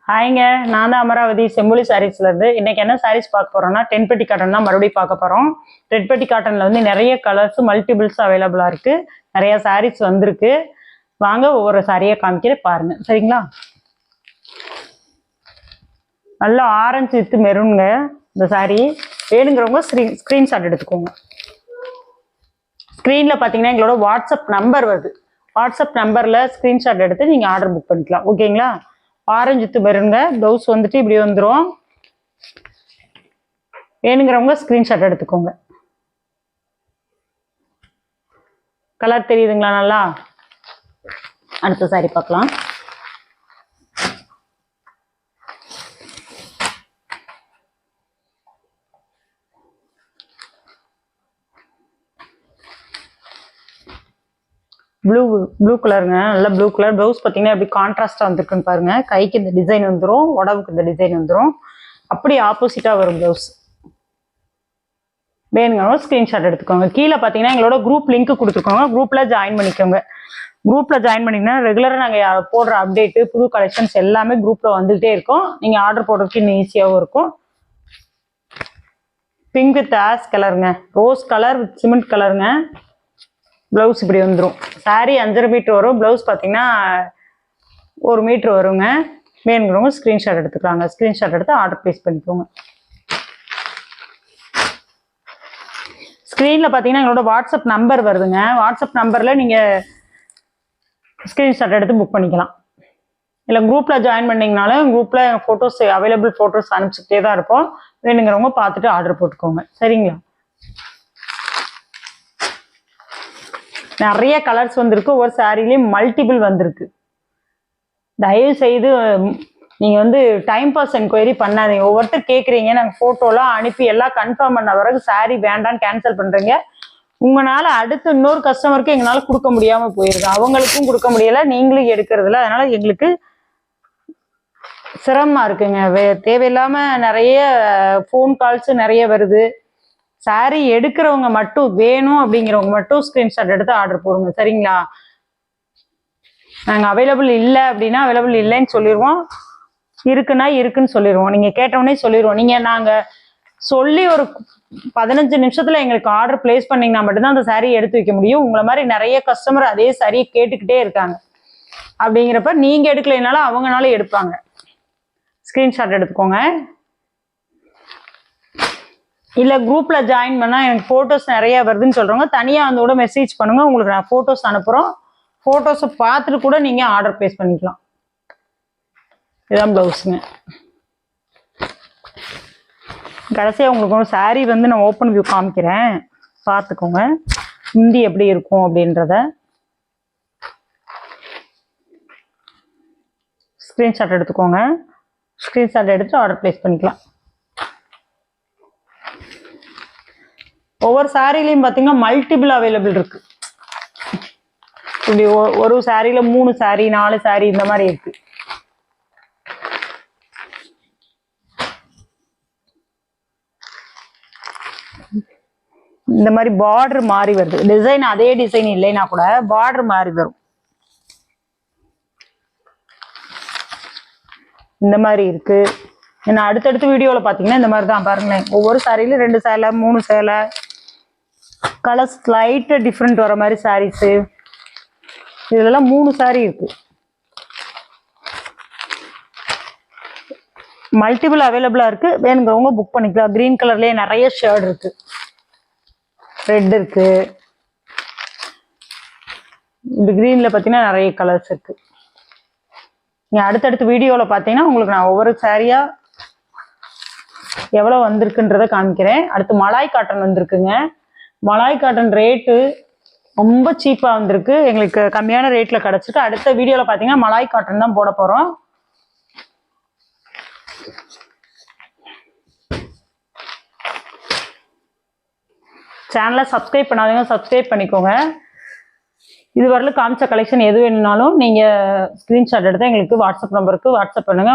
ஹாய்ங்க, நான் தான் அமராவதி செம்புலி சாரீஸ்லேருந்து. இன்றைக்கி என்ன சாரீஸ் பார்க்க போகிறோம்னா டென்பட்டி காட்டன் தான் மறுபடியும் பார்க்க போகிறோம். டென்பட்டி காட்டனில் வந்து நிறைய கலர்ஸ் மல்டிபிள்ஸ் அவைலபிளாக இருக்குது. நிறையா சாரீஸ் வந்திருக்கு. வாங்க ஒவ்வொரு சாரியாக காமிக்கிறேன் பாருங்கள், சரிங்களா? நல்லா ஆரஞ்சு வித்து மெரூனுங்க இந்த சாரீ. வேணுங்கிறவங்க ஸ்க்ரீன்ஷாட் எடுத்துக்கோங்க. ஸ்க்ரீனில் பார்த்தீங்கன்னா எங்களோட வாட்ஸ்அப் நம்பர் வருது. வாட்ஸ்அப் நம்பரில் ஸ்க்ரீன்ஷாட் எடுத்து நீங்கள் ஆர்டர் புக் பண்ணிக்கலாம், ஓகேங்களா? Orange with மெரூனுங்க. ப்ளவுஸ் வந்துட்டு இப்படி வந்துடும். வேணுங்கிறவங்க ஸ்க்ரீன்ஷாட் எடுத்துக்கோங்க. கலர் தெரியுதுங்களா நல்லா? அடுத்த சாரி பார்க்கலாம். ப்ளூ கலருங்க, நல்லா ப்ளூ கலர். ப்ளவுஸ் பார்த்தீங்கன்னா எப்படி கான்ட்ராஸ்டாக வந்துருக்குன்னு பாருங்க. கைக்கு இந்த டிசைன் வந்துடும், உடம்புக்கு இந்த டிசைன் வந்துடும். அப்படி ஆப்போசிட்டாக வரும் ப்ளவுஸ். வேணுங்க ஸ்க்ரீன்ஷாட் எடுத்துக்கோங்க. கீழே பார்த்தீங்கன்னா எங்களோட குரூப் லிங்க் கொடுத்துருக்கோங்க. குரூப்பில் ஜாயின் பண்ணிக்கோங்க. குரூப்பில் ஜாயின் பண்ணிங்கன்னா ரெகுலராக நாங்கள் போடுற அப்டேட்டு புது கலெக்ஷன்ஸ் எல்லாமே குரூப்பில் வந்துகிட்டே இருக்கும். நீங்கள் ஆர்டர் போடுறதுக்கு இன்னும் ஈஸியாகவும் இருக்கும். பிங்க் வித் ஆஷ் கலருங்க, ரோஸ் கலர் வித் சிமெண்ட் கலருங்க. ப்ளவுஸ் இப்படி வந்துடும். சாரீ 5.5 மீட்டர் வரும். ப்ளவுஸ் பார்த்தீங்கன்னா 1 மீட்ரு வருங்க. வேணுங்கிறவங்க ஸ்க்ரீன்ஷாட் எடுத்துக்கலாங்க. ஸ்க்ரீன்ஷாட் எடுத்து ஆர்டர் ப்ளேஸ் பண்ணிக்கோங்க. ஸ்க்ரீனில் பார்த்தீங்கன்னா எங்களோட வாட்ஸ்அப் நம்பர் வருதுங்க. வாட்ஸ்அப் நம்பரில் நீங்கள் ஸ்க்ரீன்ஷாட் எடுத்து புக் பண்ணிக்கலாம். இல்லை குரூப்பில் ஜாயின் பண்ணிங்கனாலும் குரூப்பில் ஃபோட்டோஸ் அவைலபிள் ஃபோட்டோஸ் அனுப்பிச்சிக்கிட்டே தான் இருப்போம். வேணுங்கிறவங்க பார்த்துட்டு ஆர்டர் போட்டுக்கோங்க, சரிங்களா? நிறைய கலர்ஸ் வந்திருக்கு. ஒவ்வொரு சாரிலையும் மல்டிபிள் வந்திருக்கு. தயவு செய்து நீங்கள் வந்து டைம் பாஸ் என்கொயரி பண்ணாதீங்க. ஒவ்வொருத்தர் கேட்குறீங்க, நாங்கள் ஃபோட்டோலாம் அனுப்பி எல்லாம் கன்ஃபார்ம் பண்ண பிறகு சாரி வேண்டான்னு கேன்சல் பண்ணுறீங்க. உங்களால் அடுத்து இன்னொரு கஸ்டமருக்கு எங்களால் கொடுக்க முடியாமல் போயிருக்கு. அவங்களுக்கும் கொடுக்க முடியலை, நீங்களும் எடுக்கிறதில்ல. அதனால் எங்களுக்கு சிரமமாக இருக்குங்க. தேவையில்லாமல் நிறைய ஃபோன் கால்ஸு நிறைய வருது. சாரீ எடுக்கிறவங்க மட்டும், வேணும் அப்படிங்கிறவங்க மட்டும் ஸ்க்ரீன்ஷாட் எடுத்து ஆர்டர் போடுங்க, சரிங்களா? நாங்கள் அவைலபிள் இல்லை அப்படின்னா அவைலபிள் இல்லைன்னு சொல்லிடுவோம். இருக்குன்னா இருக்குன்னு சொல்லிடுவோம். நீங்கள் கேட்டவுடனே சொல்லிடுவோம். நீங்கள் நாங்கள் சொல்லி ஒரு 15 நிமிஷத்தில் எங்களுக்கு ஆர்டர் பிளேஸ் பண்ணிங்கன்னா மட்டும்தான் அந்த சாரீ எடுத்து வைக்க முடியும். உங்களை மாதிரி நிறைய கஸ்டமர் அதே சாரியை கேட்டுக்கிட்டே இருக்காங்க. அப்படிங்கிறப்ப நீங்கள் எடுக்கலைனாலும் அவங்கனாலும் எடுப்பாங்க. ஸ்க்ரீன்ஷாட் எடுத்துக்கோங்க. இல்லை குரூப்பில் ஜாயின் பண்ணால் எனக்கு ஃபோட்டோஸ் நிறையா வருதுன்னு சொல்கிறவங்க தனியாக வந்து கூட மெசேஜ் பண்ணுங்கள். உங்களுக்கு நான் ஃபோட்டோஸ் அனுப்புகிறோம். ஃபோட்டோஸை பார்த்துட்டு கூட நீங்கள் ஆர்டர் ப்ளேஸ் பண்ணிக்கலாம். இதுதான் ப்ளவுஸுங்க. கடைசியாக உங்களுக்கு ஒரு சாரீ வந்து நான் ஓப்பன் வியூ காமிக்கிறேன், பார்த்துக்கோங்க முந்தி எப்படி இருக்கும் அப்படின்றத. ஸ்க்ரீன்ஷாட் எடுத்துக்கோங்க. ஸ்க்ரீன்ஷாட் எடுத்து ஆர்டர் ப்ளேஸ் பண்ணிக்கலாம். ஒவ்வொரு சாரிலையும் பார்த்தீங்கன்னா மல்டிபிள் அவைலபிள் இருக்கு. இப்படி ஒரு சாரியில 3 சாரி 4 சாரி இந்த மாதிரி இருக்கு. இந்த மாதிரி பார்டர் மாறி வருது. டிசைன் அதே டிசைன் இல்லைன்னா கூட பார்டர் மாறி வரும். இந்த மாதிரி இருக்கு. ஏன்னா அடுத்தடுத்த வீடியோவில் பார்த்தீங்கன்னா இந்த மாதிரி தான் பாருங்களேன். ஒவ்வொரு சாரியிலும் 2 சேலை 3 சேலை, கலர்ஸ் லைட்டாக டிஃப்ரெண்ட் வர மாதிரி சாரீஸு. இதெல்லாம் 3 சாரீ இருக்கு. மல்டிபிள் அவைலபிளாக இருக்கு. வேணுங்கிறவங்க புக் பண்ணிக்கலாம். கிரீன் கலர்லேயே நிறைய ஷேட் இருக்கு, ரெட் இருக்கு. இந்த கிரீனில் பார்த்தீங்கன்னா நிறைய கலர்ஸ் இருக்கு. நீங்கள் அடுத்தடுத்த வீடியோவில் பார்த்தீங்கன்னா உங்களுக்கு நான் ஒவ்வொரு சாரியாக எவ்வளோ வந்திருக்குன்றதை காமிக்கிறேன். அடுத்து மலாய் காட்டன் வந்திருக்குங்க. மலாய் காட்டன் ரேட்டு ரொம்ப சீப்பாக வந்திருக்கு. எங்களுக்கு கம்மியான ரேட்டில் கிடச்சிட்டு அடுத்த வீடியோவில் பார்த்தீங்கன்னா மலாய் காட்டன் தான் போட போகிறோம். சேனலை சப்ஸ்கிரைப் பண்ணாதீங்க, சப்ஸ்கிரைப் பண்ணிக்கோங்க. இது வரலும் காமிச்ச கலெக்ஷன் எது வேணும்னாலும் நீங்கள் ஸ்க்ரீன்ஷாட் எடுத்து எங்களுக்கு வாட்ஸ்அப் நம்பருக்கு வாட்ஸ்அப் பண்ணுங்கள்.